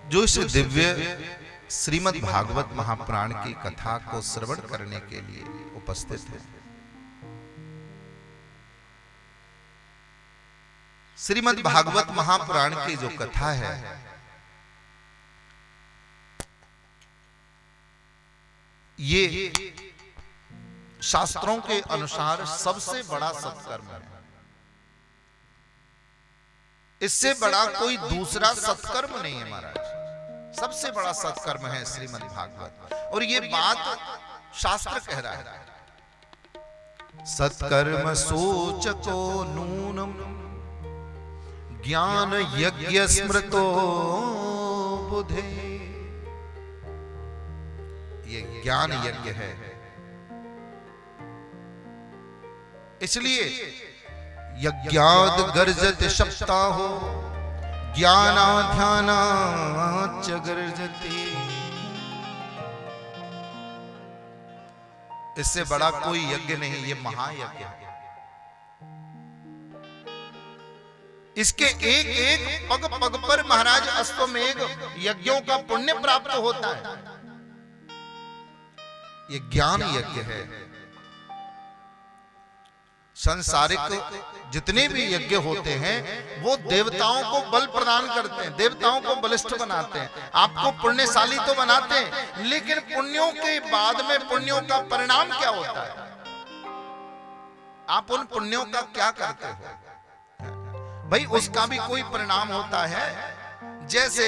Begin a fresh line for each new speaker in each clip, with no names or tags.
जो इस दिव्य श्रीमद् भागवत महापुराण की कथा को श्रवण करने के लिए उपस्थित है। श्रीमद् भागवत महापुराण की जो कथा है, ये शास्त्रों के अनुसार सबसे बड़ा सत्कर्म है। इससे बड़ा कोई दूसरा सत्कर्म नहीं है महाराज। सबसे बड़ा सत्कर्म है श्रीमद् भागवत, और ये बात शास्त्र कह रहा है। सत्कर्म सोचको नूनम ज्ञान यज्ञ स्मृतो बुधे। ये ज्ञान यज्ञ है, इसलिए यज्ञाद गर्जत शप्ता हो ज्ञाना ध्याना च गर्जति। इससे बड़ा कोई यज्ञ नहीं, ये महायज्ञ है। इसके एक एक पग पग पर महाराज अश्वमेध यज्ञों का पुण्य प्राप्त होता है। ये ज्ञान यज्ञ है। संसारिक जितने भी यज्ञ होते हैं वो देवताओं को बल प्रदान करते हैं, देवताओं को बलिष्ठ बनाते हैं, आपको पुण्यशाली तो बनाते हैं, लेकिन पुण्यों के बाद में पुण्यों का परिणाम क्या होता है? आप उन पुण्यों का क्या करते हो भाई? उसका भी कोई परिणाम होता है। जैसे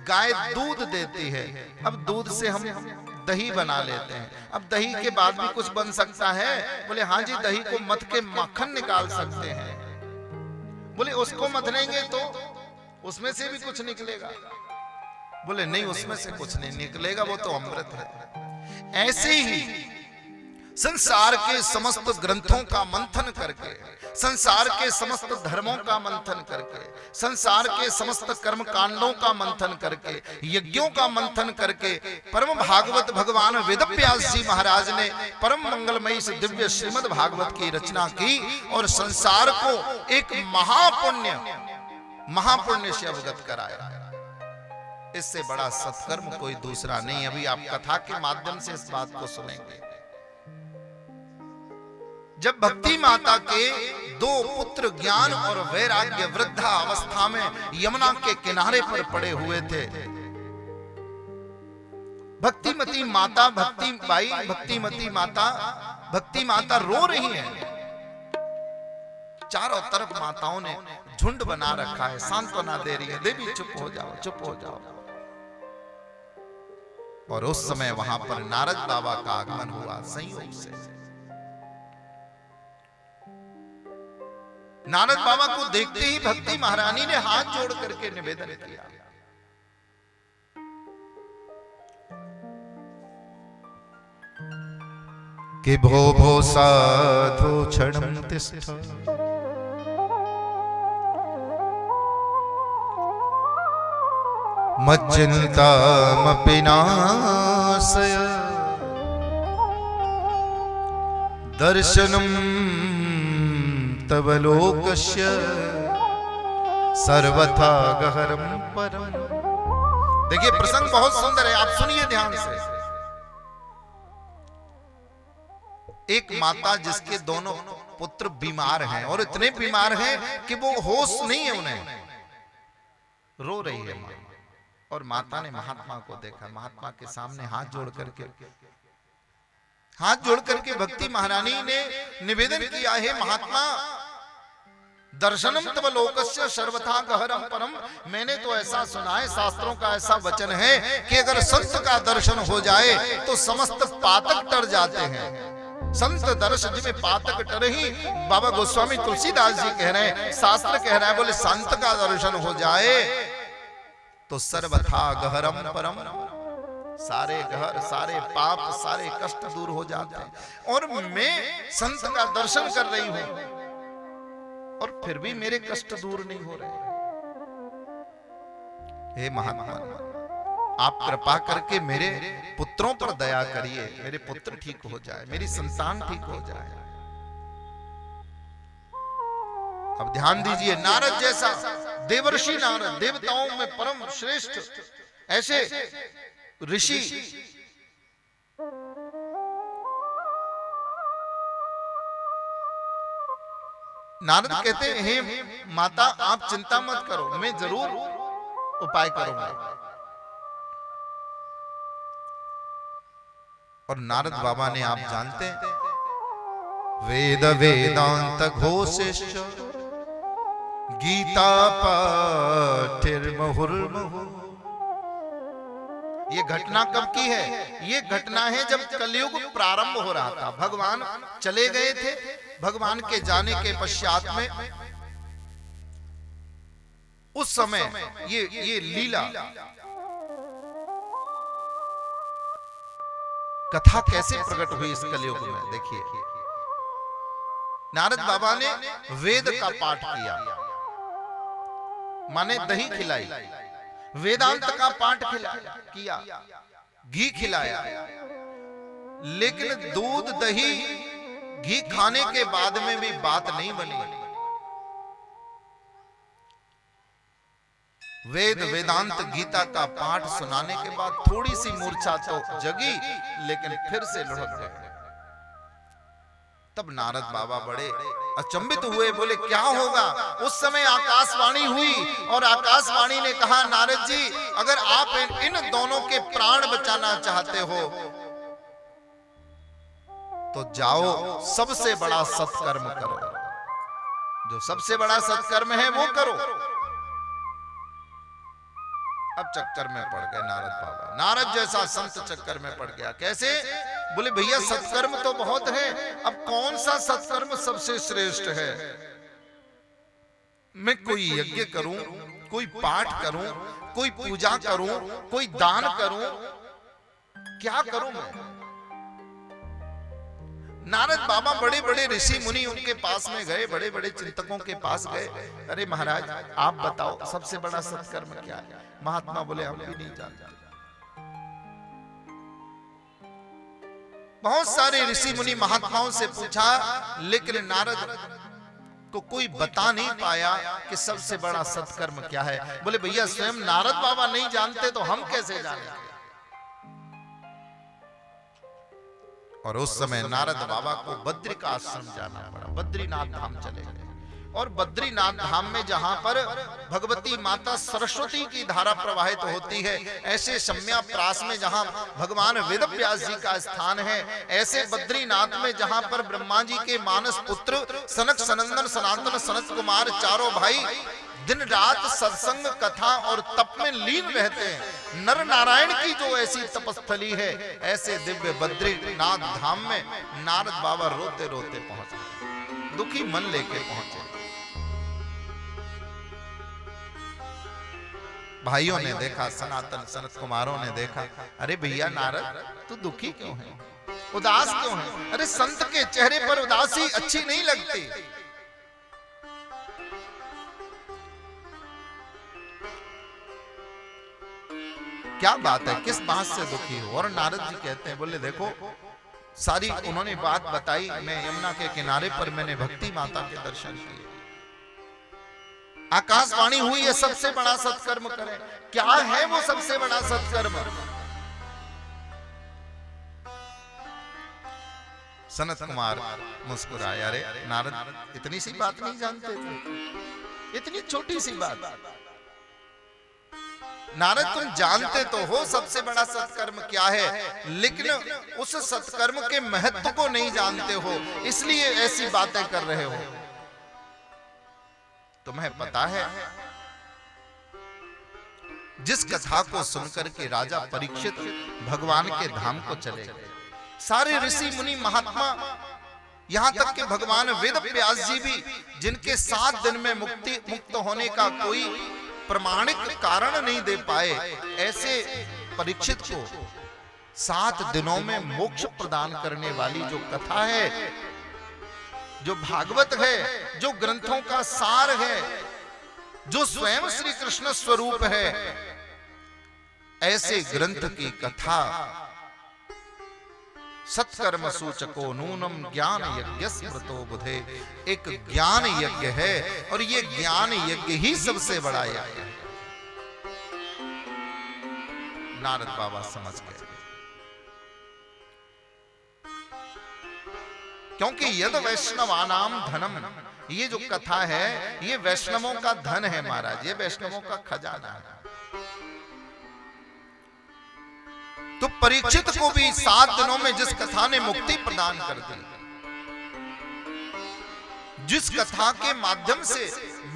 गाय दूध देती है, अब दूध से हम दही बना लेते हैं। अब दही के बाद भी कुछ बन सकता है? बोले हाँ जी, दही को मथ के माखन निकाल सकते हैं। बोले उसको मथनेंगे तो उसमें से भी कुछ निकलेगा? बोले नहीं, उसमें से कुछ नहीं निकलेगा, वो तो अमृत है। ऐसे ही संसार के समस्त ग्रंथों का मंथन करके, संसार के समस्त धर्मों का मंथन करके, संसार के समस्त कर्म कांडों का मंथन करके, यज्ञों का मंथन करके परम भागवत भगवान वेदव्यास जी महाराज ने परम मंगलमयी से दिव्य श्रीमद् भागवत की रचना की और संसार को एक महापुण्य से अवगत कराया। इससे बड़ा सत्कर्म कोई दूसरा नहीं। अभी आप कथा के माध्यम से इस बात को सुनेंगे। जब भक्ति माता के दो पुत्र ज्ञान और वैराग्य वृद्धा अवस्था में यमुना के किनारे पर पड़े हुए थे, भक्तिमती माता भक्ति माता रो रही हैं। चारों तरफ माताओं ने झुंड बना रखा है, सांत्वना दे रही है, देवी चुप हो जाओ, चुप हो जाओ। और उस समय वहां पर नारद बाबा का आगमन हुआ संयोग से। नारद बाबा को देखते ही भक्ति महारानी ने हाथ जोड़ करके निवेदन किया, कि भो भो साधु क्षणं तिष्ठ मच्चिन्तामपि नाशय दर्शनम् तव लोकस्य सर्वथा गहरम परम। देखिए प्रसंग बहुत सुंदर है, आप सुनिए ध्यान से। एक माता जिसके दोनों पुत्र बीमार हैं, और इतने बीमार हैं कि वो होश नहीं है उन्हें, रो रही है मां। और माता ने महात्मा को देखा, महात्मा के सामने हाथ जोड़ करके भक्ति महारानी ने निवेदन किया, है महात्मा दर्शनम तव लोकस्य सर्वथा गहरम परम। मैंने तो ऐसा सुना है, शास्त्रों का ऐसा वचन है कि अगर संत का दर्शन हो जाए तो समस्त पातक टर जाते हैं। संत दर्शन जिसमें पातक टर ही, बाबा गोस्वामी तुलसीदास जी कह रहे हैं, शास्त्र कह रहा है, बोले संत का दर्शन हो जाए तो सर्वथा गहरम परम, सारे घर, सारे पाप, सारे कष्ट दूर हो जाते हैं। और मैं संत का दर्शन कर रही हूं और फिर भी मेरे कष्ट दूर नहीं हो रहे। हे महात्मा, आप कृपा करके मेरे पुत्रों पर दया करिए, मेरे पुत्र ठीक हो जाए, मेरी संतान ठीक हो जाए। अब ध्यान दीजिए, नारद जैसा देवर्षि नारद, देवताओं में परम श्रेष्ठ ऐसे ऋषि नारद कहते हैं, हे माता आप चिंता मत करो, मैं जरूर उपाय करूंगा। और नारद बाबा ने, आप जानते हैं, वेद वेदांत घोषिष्ठ गीता पाठिर्मुहुर्मुहुः। ये घटना कब की है? ये घटना है जब कलयुग प्रारंभ हो रहा था। भगवान चले गए थे, भगवान के जाने के पश्चात में उस समय ये लीला कथा कैसे प्रकट हुई इस कलयुग में, देखिए। नारद बाबा ने वेद का पाठ किया, माने दही खिलाई, वेदांत का पाठ किया, घी खिलाया, लेकिन दूध दही घी खाने के बाद में भी बात नहीं बनी। वेद वेदांत गीता का पाठ सुनाने के बाद थोड़ी सी मूर्छा तो जगी, लेकिन फिर से लुढ़क गए। तब नारद बाबा बड़े अचंभित हुए, बोले क्या होगा? उस समय आकाशवाणी हुई और आकाशवाणी ने कहा, नारद जी अगर आप इन दोनों के प्राण बचाना चाहते हो तो जाओ सबसे बड़ा सत्कर्म करो, जो सबसे बड़ा सत्कर्म है वो करो। अब चक्कर में पड़ गए नारद बाबा, नारद जैसा संत चक्कर में पड़ गया। कैसे? बोले भैया सत्कर्म तो बहुत है, अब कौन सा सत्कर्म सबसे श्रेष्ठ है? मैं कोई यज्ञ करूं, कोई पाठ करूं, कोई पूजा करूं, कोई दान करूं, क्या करूं मैं? नारद बाबा बड़े बड़े ऋषि मुनि उनके पास में गए, बड़े बड़े चिंतकों के पास गए। अरे महाराज आप बताओ सबसे बड़ा सत्कर्म क्या है? महात्मा बोले हम भी नहीं जानते। बहुत सारे ऋषि मुनि महात्माओं से पूछा, लेकिन नारद को कोई बता नहीं पाया कि सबसे बड़ा सत्कर्म क्या है। बोले भैया स्वयं नारद बाबा नहीं जानते तो हम कैसे जाने? और उस समय नारद बाबा को बद्री का आश्रम जाना पड़ा, बद्रीनाथ धाम चले गए। और बद्रीनाथ धाम में जहां पर भगवती माता सरस्वती की धारा प्रवाहित होती है, ऐसे शम्या प्रास में जहां भगवान वेद व्यास जी का स्थान है, ऐसे बद्रीनाथ में जहां पर ब्रह्मा जी के मानस पुत्र सनक सनंदन सनातन सनत कुमार चारों भाई दिन रात सत्संग कथा और तप में लीन रहते हैं। नर नारायण की जो ऐसी तपस्थली है, ऐसे दिव्य बद्रीनाथ धाम में नारद बाबा रोते रोते पहुंचे, दुखी मन लेके पहुंचे। भाइयों ने देखा, सनातन सनत कुमारों ने देखा, अरे भैया नारद तू दुखी क्यों है, उदास क्यों है? अरे संत के चेहरे पर उदासी अच्छी नहीं लगती। क्या बात है, किस बात से दुखी हो? और नारद जी कहते हैं, बोले देखो सारी उन्होंने बात बताई। मैं यमुना के किनारे पर मैंने भक्ति माता के दर्शन किए, आकाशवाणी हुई है सबसे बड़ा सत्कर्म करें। क्या है वो सबसे बड़ा सत्कर्म? सनत कुमार मुस्कुराए, अरे नारद इतनी सी बात नहीं जानते थे, इतनी छोटी सी बात। नारद तुम जानते तो हो सबसे बड़ा सत्कर्म क्या है, लेकिन उस सत्कर्म के महत्व को नहीं जानते हो, इसलिए ऐसी बातें कर रहे हो। तुम्हें पता है जिस कथा को सुनकर के राजा परीक्षित भगवान के धाम को चले गए, सारे ऋषि मुनि महात्मा, यहां तक कि भगवान वेद व्यास जी भी, जिनके 7 दिन में मुक्त होने का कोई प्रमाणिक कारण नहीं दे पाए, ऐसे परीक्षित को 7 दिनों में मोक्ष प्रदान करने वाली जो कथा है, जो भागवत है, जो ग्रंथों का सार है, जो स्वयं श्री कृष्ण स्वरूप है, ऐसे ग्रंथ की कथा सत्कर्म सूचको नूनम ज्ञान यज्ञ स्मृतो बुधे। एक ज्ञान यज्ञ है और ये ज्ञान यज्ञ ही सबसे बड़ा यज्ञ है। नारद बाबा समझ गए, क्योंकि यद वैष्णवानाम धनम, ये जो कथा है ये वैष्णवों का धन है महाराज, ये वैष्णवों का खजाना है। तो परीक्षित को भी 7 दिनों में जिस कथा ने मुक्ति प्रदान कर दी, जिस कथा के माध्यम से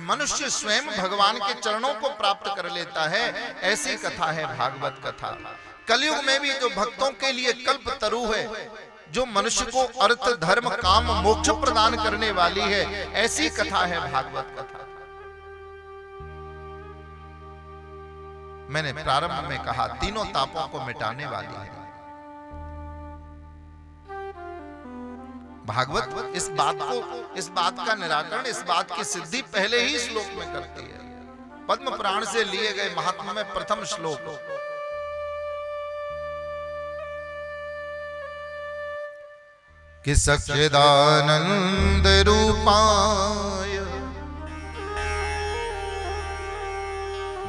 मनुष्य स्वयं भगवान के चरणों को प्राप्त कर लेता है, ऐसी कथा है भागवत कथा। कलयुग में भी जो भक्तों के लिए कल्प तरु है, जो मनुष्य को अर्थ धर्म काम मोक्ष प्रदान करने वाली है, ऐसी कथा है भागवत कथा। मैंने प्रारंभ में कहा तीनों तापों को मिटाने वाली है भागवत। इस बात का निराकरण, इस बात की सिद्धि पहले ही श्लोक में करती है। पद्म पुराण से लिए गए महात्मा में प्रथम श्लोक, कि सच्चिदानंद रूपाय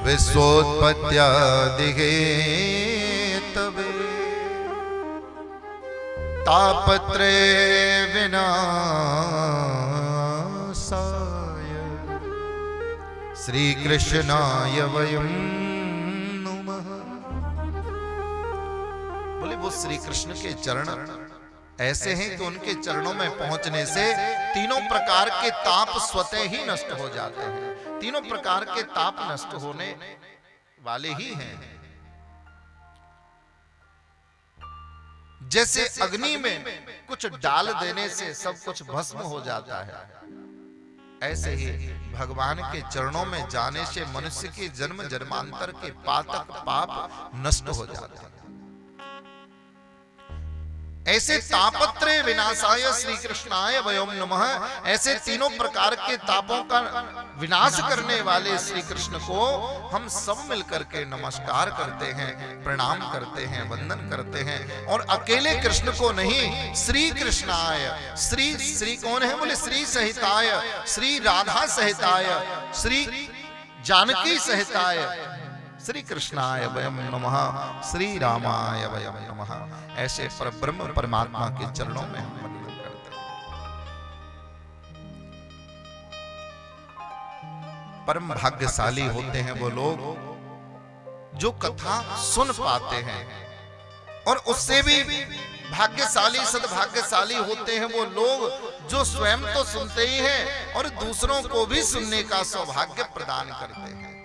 विश्वोत्पत्त्यादिहेतवे तापत्रय विनाशाय श्री कृष्णाय वयं नुमः। बोले वो श्री कृष्ण के चरण ऐसे हैं कि उनके चरणों में पहुंचने से तीनों प्रकार के ताप स्वतः ही नष्ट हो जाते हैं। तीनों प्रकार के ताप नष्ट होने वाले ही हैं। जैसे अग्नि में कुछ डाल देने से सब कुछ भस्म हो जाता है, ऐसे ही भगवान के चरणों में जाने से मनुष्य के जन्म जन्मांतर के पातक पाप नष्ट हो जाते हैं। ऐसे तापत्रय विनाशाय श्री कृष्णाय वयं नमः, ऐसे तीनों प्रकार के तापों का विनाश करने वाले श्री कृष्ण को हम सब मिलकर के नमस्कार करते हैं, प्रणाम करते हैं, वंदन करते हैं। और अकेले कृष्ण को नहीं, श्री कृष्णाय, श्री कौन है? बोले श्री सहिताय, श्री राधा सहिताय, श्री जानकी सहिताय, श्री कृष्णाय वयं नमः, श्री रामाय वयं नमः। ऐसे परब्रह्म परमात्मा के चरणों में हम वंदन करते हैं। परम भाग्यशाली होते हैं वो लोग जो कथा सुन पाते हैं, और उससे भी भाग्यशाली सद्भाग्यशाली होते हैं वो लोग जो स्वयं तो सुनते ही हैं और दूसरों को भी सुनने का सौभाग्य प्रदान करते हैं।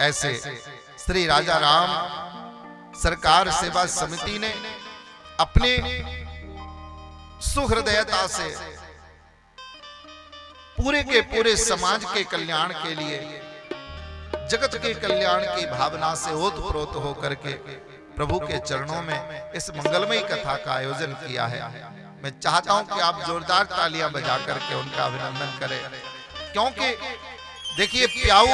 ऐसे श्री राजा राम सरकार सेवा समिति ने अपने सुहृदयता से पूरे के पूरे समाज के कल्याण के लिए, जगत के कल्याण की भावना से ओतप्रोत होकर के प्रभु के चरणों में इस मंगलमयी कथा का आयोजन किया है। मैं चाहता हूं कि आप जोरदार तालियां बजा करके उनका अभिनंदन करें, क्योंकि देखिए प्याऊ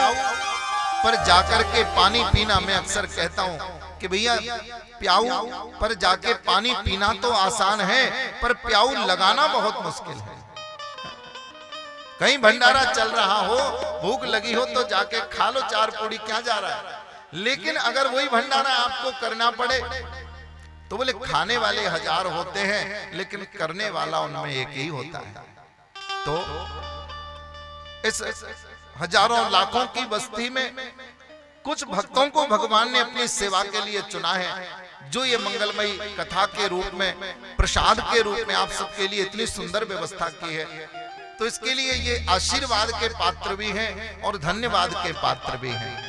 पर जाकर के पानी पीना, मैं अक्सर कहता हूं कि भैया प्याऊ पर जाके पानी पीना तो आसान है, पर प्याऊ लगाना बहुत मुश्किल है। कहीं भंडारा चल रहा हो, भूख लगी हो तो जाके खा लो 4 पूड़ी, क्या जा रहा है। लेकिन अगर वही भंडारा आपको करना पड़े तो बोले खाने वाले 1000 होते हैं लेकिन करने वाला उनमें एक ही होता है। तो इस हजारों लाखों की बस्ती में कुछ भक्तों को भगवान ने अपनी सेवा के लिए चुना है, जो ये मंगलमयी कथा के रूप में, प्रसाद के रूप में आप सबके लिए इतनी सुंदर व्यवस्था की है। तो इसके लिए ये आशीर्वाद के पात्र भी हैं और धन्यवाद के पात्र भी हैं।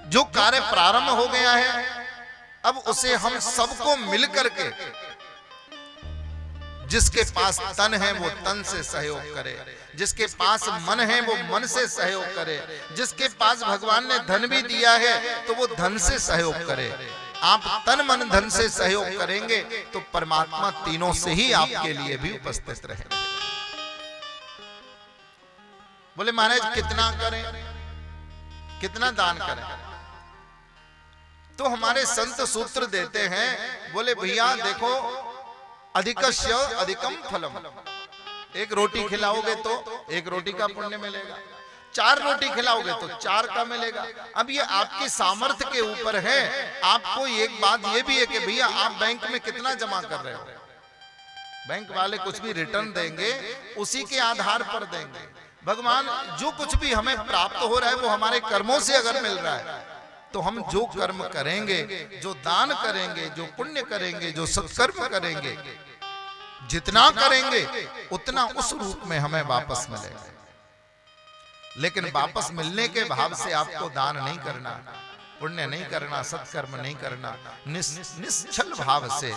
जो कार्य प्रारंभ हो गया है, अब उसे हम सबको मिलकर के, जिसके पास तन है वो तन से सहयोग करे, जिसके पास मन है वो मन से सहयोग करे, जिसके पास भगवान ने धन भी दिया है तो वो धन से सहयोग करे। आप तन मन धन से सहयोग करेंगे तो परमात्मा तीनों से ही आपके लिए भी उपस्थित रहेंगे। बोले महाराज कितना करें, कितना दान करें? तो हमारे संत सूत्र देते हैं, बोले भैया देखो, अधिकस्य अधिकम फलम। एक रोटी खिलाओगे तो एक रोटी का पुण्य मिलेगा, 4 रोटी खिलाओगे तो 4 का मिलेगा। अब ये आपकी सामर्थ्य के ऊपर है। आपको एक बात ये भी है कि भैया आप बैंक में कितना जमा कर रहे हो, बैंक वाले कुछ भी रिटर्न देंगे उसी के आधार पर देंगे। भगवान जो कुछ भी हमें प्राप्त हो रहा है वो हमारे कर्मों से अगर मिल रहा है, तो हम जो कर्म करेंगे, जो दान करेंगे, जो पुण्य करेंगे, जो सत्कर्म करेंगे, जितना करेंगे उतना उस रूप में हमें वापस मिलेगा। लेकिन वापस मिलने के भाव से आपको दान नहीं करना, पुण्य नहीं करना, सत्कर्म नहीं करना, निश्चल भाव से,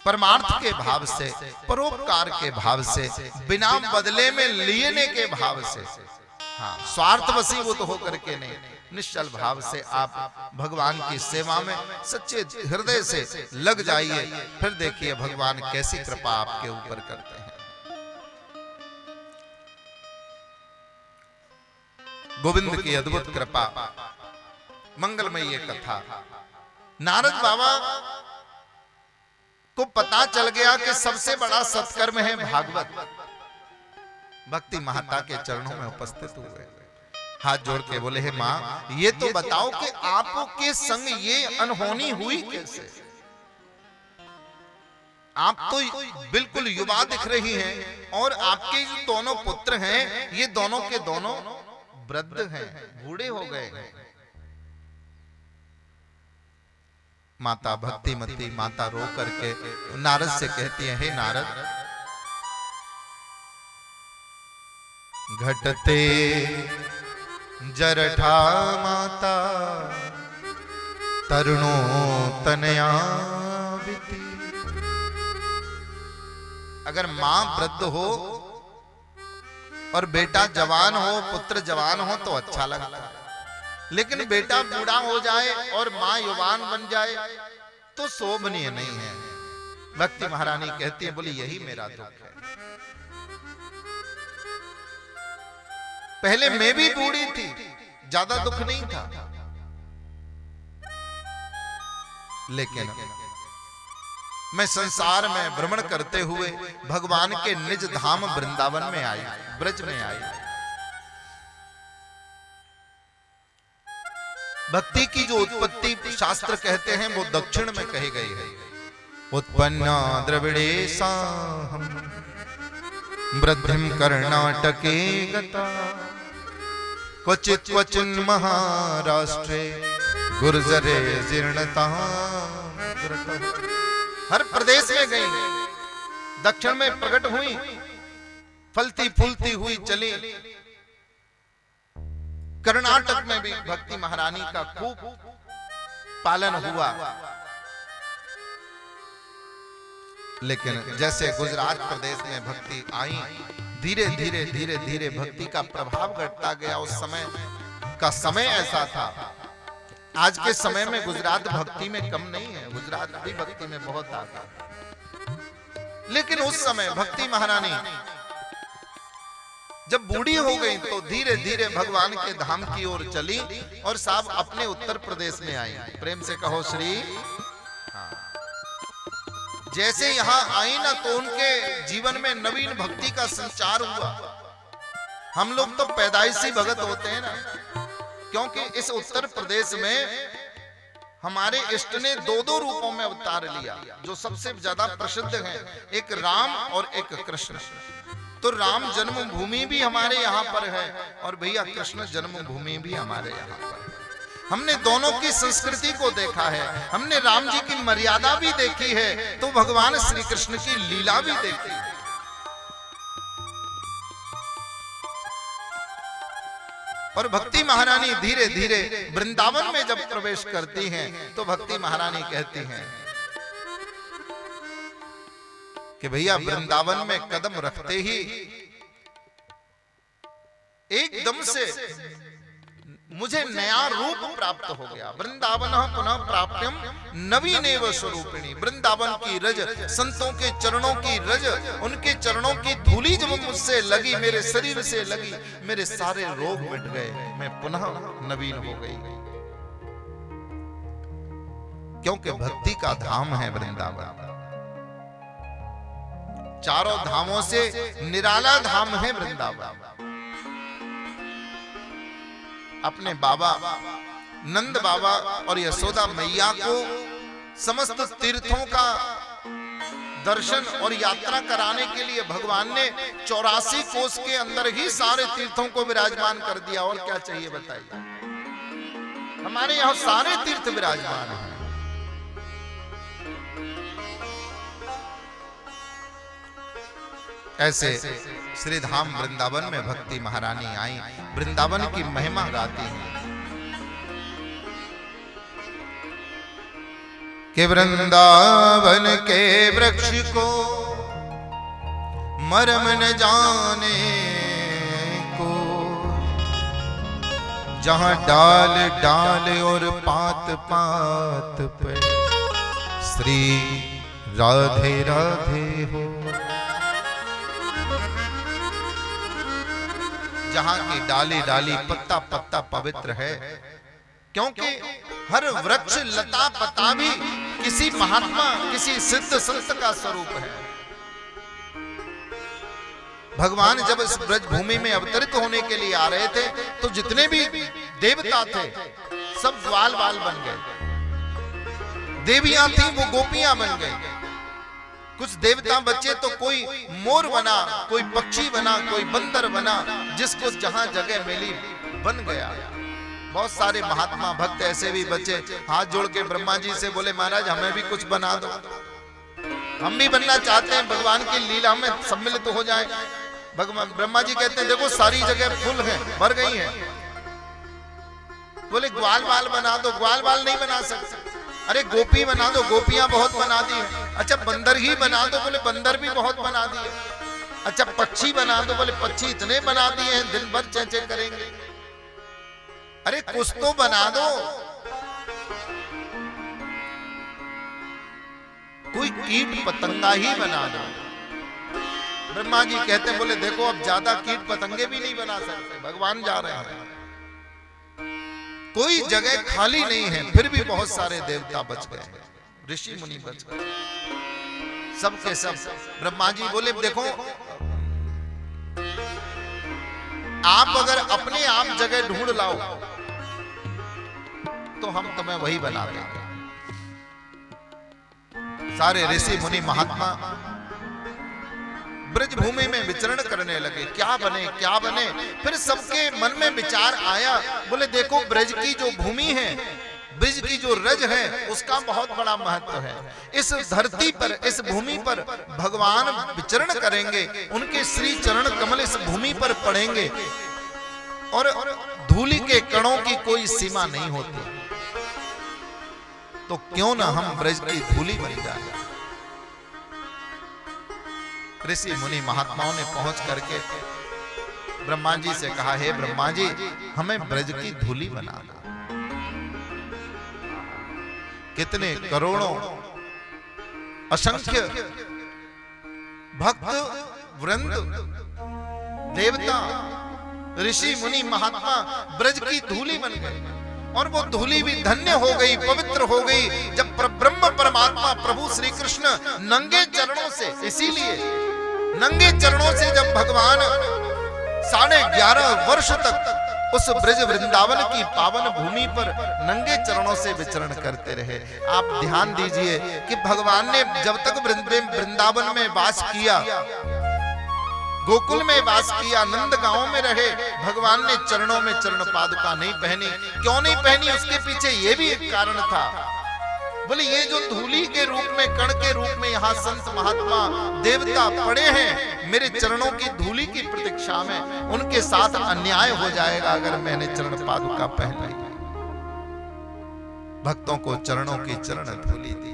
परमार्थ के भाव से, परोपकार के भाव से, बिना बदले में लेने के भाव से, हाँ, स्वार्थ वशीभूत होकर के नहीं, निश्चल भाव से आप भगवान की सेवा में सच्चे हृदय से लग जाइए। फिर देखिए भगवान कैसी कृपा आपके ऊपर करते हैं। गोविंद की अद्भुत कृपा, मंगलमयी ये कथा। नारद बाबा को पता चल गया कि सबसे बड़ा सत्कर्म है भागवत। भक्ति महाता के चरणों में उपस्थित हुए, हाथ जोड़ के बोले, हे माँ ये तो बताओ कि आपके संग ये अनहोनी हुई कैसे? आप तो बिल्कुल युवा दिख रही हैं और आपके जो दोनों पुत्र हैं ये दोनों के दोनों वृद्ध हैं, बूढ़े हो गए हैं। माता भक्तिमती माता रो करके नारद से कहती है, हे नारद, घटते जरठा माता तरुणो तनया विति। अगर मां वृद्ध हो और बेटा जवान हो, पुत्र जवान हो तो अच्छा लगता है, लेकिन बेटा बूढ़ा हो जाए और मां युवान बन जाए तो शोभनीय नहीं है। भक्ति महारानी कहती है, बोली यही मेरा दुख है। पहले मैं भी बूढ़ी थी, ज्यादा दुख नहीं था, लेकिन मैं संसार में भ्रमण करते हुए भगवान के निज धाम वृंदावन में आई, ब्रज में आई। भक्ति की जो उत्पत्ति शास्त्र कहते हैं वो दक्षिण में कही गई है। उत्पन्ना द्रविड़ेशाहम् वृद्धिं कर्णाटके गता क्वचित् क्वचिन् महाराष्ट्रे गुर्जरे जीर्णता। हर प्रदेश में गई, दक्षिण में प्रकट हुई, फलती फूलती हुई चली। कर्नाटक में भी भक्ति महारानी का खूब पालन हुआ, लेकिन जैसे गुजरात प्रदेश में भक्ति आई, धीरे धीरे धीरे धीरे भक्ति का प्रभाव घटता गया। उस समय का समय ऐसा था। आज के समय में गुजरात भक्ति में कम नहीं है, गुजरात भी भक्ति में बहुत आता, लेकिन उस समय भक्ति महारानी जब बूढ़ी हो गई तो धीरे धीरे भगवान के धाम की ओर चली और साहब अपने उत्तर प्रदेश में आई। प्रेम से कहो श्री। जैसे यहां आई ना तो उनके जीवन में नवीन भक्ति का संचार हुआ। हम लोग तो पैदाइशी भगत होते हैं ना, क्योंकि इस उत्तर प्रदेश में हमारे इष्ट ने 2-2 रूपों में अवतार लिया, जो सबसे ज्यादा प्रसिद्ध हैं, एक राम और एक कृष्ण। तो राम जन्मभूमि भी हमारे यहाँ पर है और भैया कृष्ण जन्मभूमि भी हमारे यहाँ पर है। हमने दोनों की संस्कृति को देखा है, हमने राम जी की मर्यादा भी देखी है, तो भगवान श्री कृष्ण की लीला भी देखी है। और भक्ति महारानी धीरे धीरे वृंदावन में जब प्रवेश करती हैं तो भक्ति महारानी कहती हैं कि भैया वृंदावन में कदम रखते ही एकदम से मुझे नया रूप प्राप्त हो गया। वृंदावन पुनः प्राप्यम नवीनेव स्वरूपिणी। वृंदावन की रज, संतों के चरणों की रज, उनके चरणों की धूली जब मुझसे लगी, मेरे शरीर से लगी, मेरे सारे रोग मिट गए, मैं पुनः नवीन हो गई। क्योंकि भक्ति का धाम है वृंदावन। चारों धामों से निराला धाम है वृंदावन। अपने बाबा नंद बाबा और यशोदा मैया को समस्त तीर्थों का दर्शन और यात्रा कराने के लिए भगवान ने 84 कोस के अंदर ही सारे तीर्थों को विराजमान कर दिया। और क्या चाहिए बताइए? हमारे यहां सारे तीर्थ विराजमान हैं। ऐसे श्री धाम वृंदावन में भक्ति महारानी आई, वृंदावन की महिमा गाती हैं कि वृंदावन के वृक्ष को मर्म न जाने को, जहां डाल डाल और पात पात पे श्री राधे राधे हो। जहां की डाली डाली पत्ता पत्ता पवित्र है, क्योंकि हर वृक्ष लता पता भी किसी महात्मा किसी सिद्ध संत का स्वरूप है। भगवान जब इस ब्रज भूमि में अवतरित होने के लिए आ रहे थे तो जितने भी देवता थे सब ग्वाल बाल बन गए। देवियां थी वो गोपियां बन गई। कुछ देवता बच्चे तो कोई मोर बना, कोई पक्षी बना, कोई बंदर बना, जिसको जहां जगह मिली बन गया। बहुत सारे महात्मा भक्त ऐसे भी बच्चे हाथ जोड़ के ब्रह्मा जी से बोले महाराज हमें भी कुछ बना दो, हम भी बनना चाहते हैं, भगवान की लीला में सम्मिलित हो जाए। भगवान ब्रह्मा जी कहते हैं देखो सारी जगह फुल है, भर गई है। बोले ग्वाल बाल बना दो, ग्वाल बाल नहीं बना सकते। अरे गोपी बना दो, गोपियां बहुत बना दी है। अच्छा बंदर ही बना दो, बोले बंदर भी बहुत बना दिए। अच्छा पक्षी बना दो, बोले पक्षी इतने बना दिए हैं दिन भर चेंचे करेंगे। अरे कुछ तो बना दो, कोई कीट पतंगा ही बना दो। ब्रह्मा जी कहते हैं बोले देखो अब ज्यादा कीट पतंगे भी नहीं बना सकते, भगवान जा रहे हैं, कोई जगह खाली नहीं है। फिर भी बहुत सारे देवता बच गए, ऋषि मुनि बच गए, सब के सब। ब्रह्मा जी बोले देखो आप अगर अपने आप जगह ढूंढ लाओ तो हम तुम्हें वही बना देंगे। सारे ऋषि मुनि महात्मा ब्रज भूमि में विचरण करने लगे, क्या बने क्या बने। फिर सबके मन में विचार आया, बोले देखो ब्रज की जो भूमि है, ब्रज की जो रज है उसका बहुत बड़ा महत्व है। इस धरती पर इस भूमि पर भगवान विचरण करेंगे, उनके श्री चरण कमल इस भूमि पर पड़ेंगे और धूलि के कणों की कोई सीमा नहीं होती। तो क्यों ना हम ब्रज की धूलि बन जाए। ऋषि मुनि महात्माओं ने पहुंच करके ब्रह्मा जी से कहा हे ब्रह्मा जी हमें ब्रज की धूलि बनाना। कितने करोड़ों असंख्य भक्त वृंद देवता ऋषि मुनि महात्मा ब्रज की धूलि बन गए और वो धूलि भी धन्य हो गई, पवित्र हो गई जब ब्रह्म परमात्मा प्रभु श्री कृष्ण नंगे चरणों से, इसीलिए नंगे चरणों से जब भगवान 11.5 वर्ष तक उस ब्रज वृंदावन की पावन भूमि पर नंगे चरणों से विचरण करते रहे। आप ध्यान दीजिए कि भगवान ने जब तक वृंदावन में वास किया, गोकुल में वास किया, नंद गांव में रहे, भगवान ने चरणों में चरण पादुका नहीं पहनी। क्यों नहीं पहनी उसके पीछे ये भी एक कारण था। बोले ये जो धूली के रूप में, कण के रूप में यहाँ संत महात्मा देवता पड़े हैं, मेरे चरणों की धूली की प्रतीक्षा में, उनके साथ अन्याय हो जाएगा अगर मैंने चरण पादुका पहन ली। भक्तों को चरणों की चरण धूली दी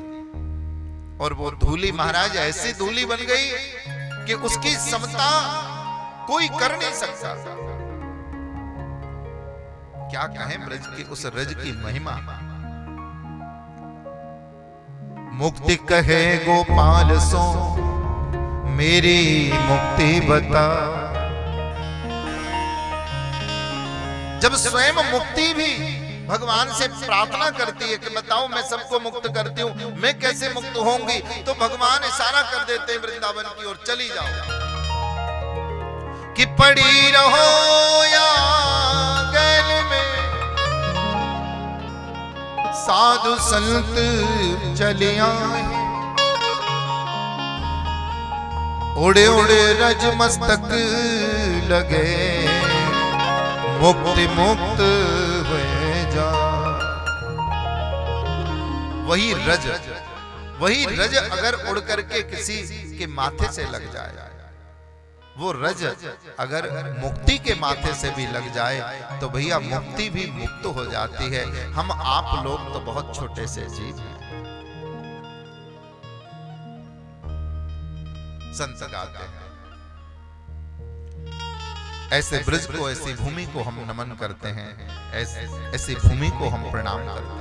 और वो धूली महाराज ऐसी धूली बन गई कि उसकी समता कोई कर नहीं सकता। क्या कहें ब्रज की उस रज की महिमा। मुक्ति कहे गोपाल सो मेरी मुक्ति बता। जब स्वयं मुक्ति भी भगवान से प्रार्थना करती है कि बताओ मैं सबको मुक्त करती हूँ, मैं कैसे मुक्त होंगी। तो भगवान इशारा कर देते हैं वृंदावन की ओर, चली जाओ कि पड़ी रहो या गैल में साधु संत चलिया है, उड़े उड़े रज मस्तक लगे मुक्ति मुक्त हुए जा। वही रज अगर उड़ करके किसी के माथे से लग जाए, वो रज अगर मुक्ति के माथे से भी लग जाए तो भैया मुक्ति भी मुक्त हो जाती है। हम आप लोग तो बहुत छोटे से जीव हैं। संत गाते हैं ऐसे ब्रज को, ऐसी भूमि को हम नमन करते हैं, ऐसी भूमि को हम प्रणाम करते हैं।